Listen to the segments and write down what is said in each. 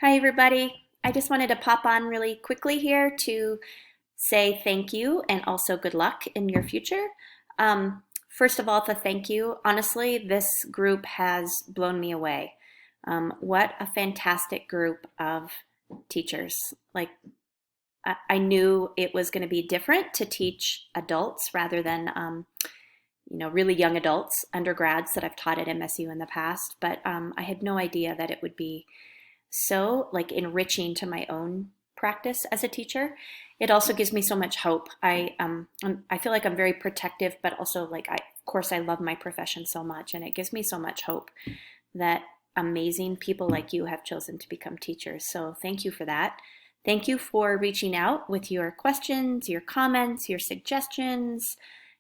Hi, everybody. I just wanted to pop on really quickly here to say thank you and also good luck in your future. First of all, to thank you. Honestly, this group has blown me away. What a fantastic group of teachers. I knew it was going to be different to teach adults rather than, really young adults, undergrads that I've taught at MSU in the past, but I had no idea that it would be so enriching to my own practice as a teacher. It also gives me so much hope. I feel like I'm very protective, but also of course I love my profession so much, and it gives me so much hope that amazing people like you have chosen to become teachers. So thank you for that. Thank you for reaching out with your questions, your comments, your suggestions,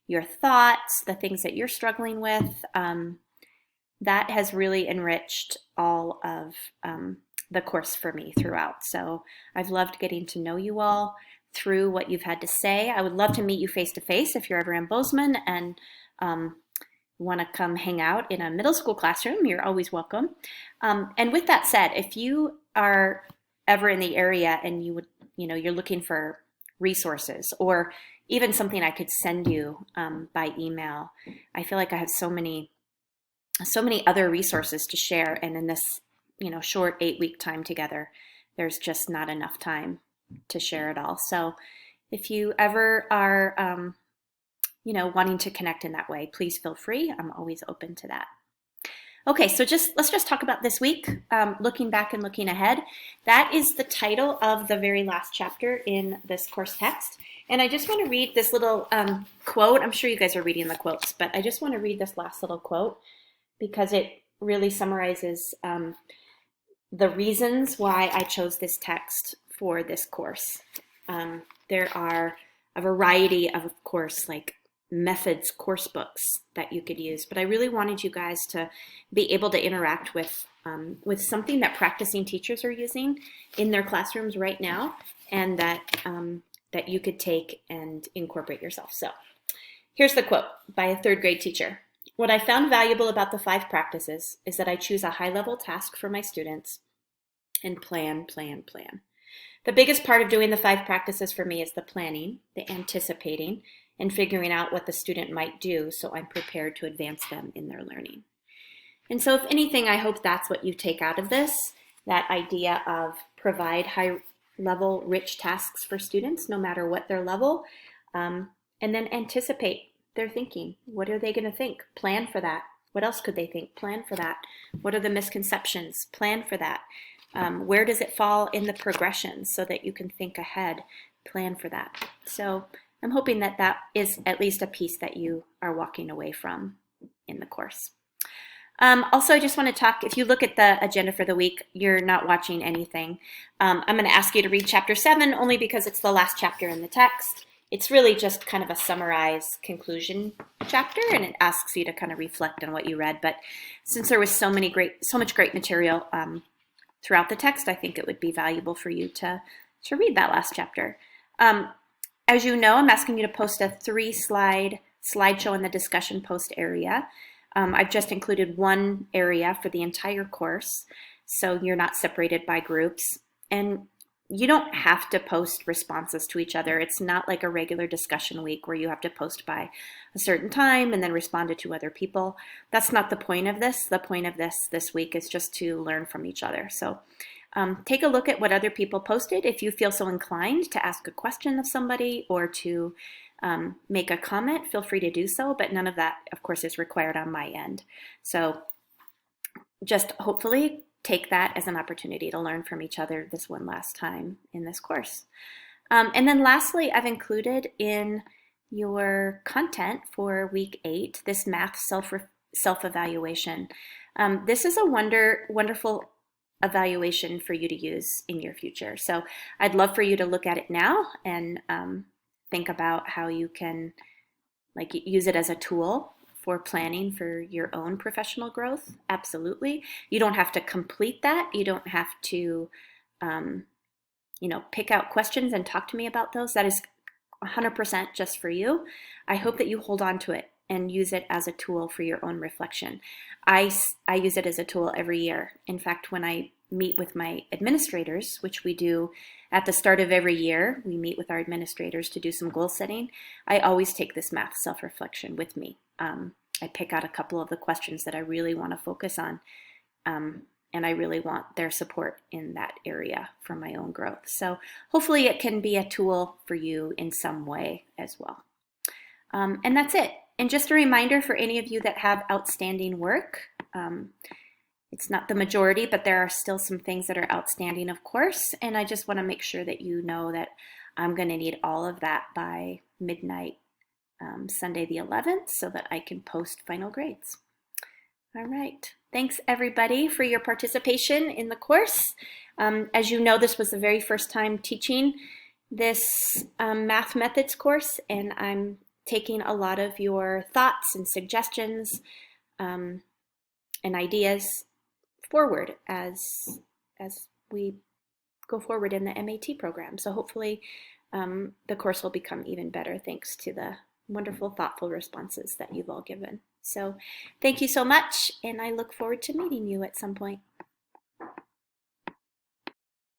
your thoughts, the things that you're struggling with. That has really enriched all of the course for me throughout. So I've loved getting to know you all through what you've had to say. I would love to meet you face to face if you're ever in Bozeman and want to come hang out in a middle school classroom. You're always welcome. And with that said, if you are ever in the area and you're looking for resources or even something I could send you by email, I feel like I have so many other resources to share, and in this short 8-week time together, there's just not enough time to share it all. So if you ever are wanting to connect in that way, please feel free. I'm always open to that. Okay, so let's just talk about this week, looking back and looking ahead. That is the title of the very last chapter in this course text. And I just want to read this little quote. I'm sure you guys are reading the quotes, but I just want to read this last little quote because it really summarizes the reasons why I chose this text for this course. There are a variety of course, methods, course books that you could use, but I really wanted you guys to be able to interact with something that practicing teachers are using in their classrooms right now, and that you could take and incorporate yourself. So here's the quote by a 3rd grade teacher. What I found valuable about the 5 practices is that I choose a high-level task for my students and plan. The biggest part of doing the 5 practices for me is the planning, the anticipating, and figuring out what the student might do so I'm prepared to advance them in their learning. And so if anything, I hope that's what you take out of this, that idea of provide high-level, rich tasks for students, no matter what their level, and then anticipate their thinking. What are they going to think? Plan for that. What else could they think? Plan for that. What are the misconceptions? Plan for that. Where does it fall in the progression so that you can think ahead? Plan for that. So I'm hoping that that is at least a piece that you are walking away from in the course. Also, I just want to talk, if you look at the agenda for the week, you're not watching anything. I'm going to ask you to read chapter 7 only because it's the last chapter in the text. It's really just kind of a summarized conclusion chapter, and it asks you to kind of reflect on what you read. But since there was so much great material throughout the text, I think it would be valuable for you to read that last chapter. As you know, I'm asking you to post a 3-slide slideshow in the discussion post area. I've just included one area for the entire course, so you're not separated by groups. And you don't have to post responses to each other. It's not like a regular discussion week where you have to post by a certain time and then respond to 2 other people. That's not the point of this. The point of this week is just to learn from each other. So take a look at what other people posted. If you feel so inclined to ask a question of somebody or to make a comment, feel free to do so, but none of that, of course, is required on my end. So just hopefully take that as an opportunity to learn from each other this one last time in this course. And then lastly, I've included in your content for week 8 this math self-evaluation. This is a wonderful evaluation for you to use in your future. So I'd love for you to look at it now and think about how you can use it as a tool for planning for your own professional growth. Absolutely. You don't have to complete that. You don't have to, pick out questions and talk to me about those. That is 100% just for you. I hope that you hold on to it and use it as a tool for your own reflection. I use it as a tool every year. In fact, when I meet with my administrators, which we do at the start of every year. We meet with our administrators to do some goal setting. I always take this math self-reflection with me. I pick out a couple of the questions that I really want to focus on, and I really want their support in that area for my own growth. So hopefully it can be a tool for you in some way as well. And that's it. And just a reminder for any of you that have outstanding work, it's not the majority, but there are still some things that are outstanding, of course. And I just want to make sure that you know that I'm going to need all of that by midnight Sunday the 11th so that I can post final grades. All right. Thanks, everybody, for your participation in the course. As you know, this was the very first time teaching this math methods course, and I'm taking a lot of your thoughts and suggestions and ideas forward as we go forward in the MAT program. So hopefully the course will become even better thanks to the wonderful, thoughtful responses that you've all given. So thank you so much, and I look forward to meeting you at some point.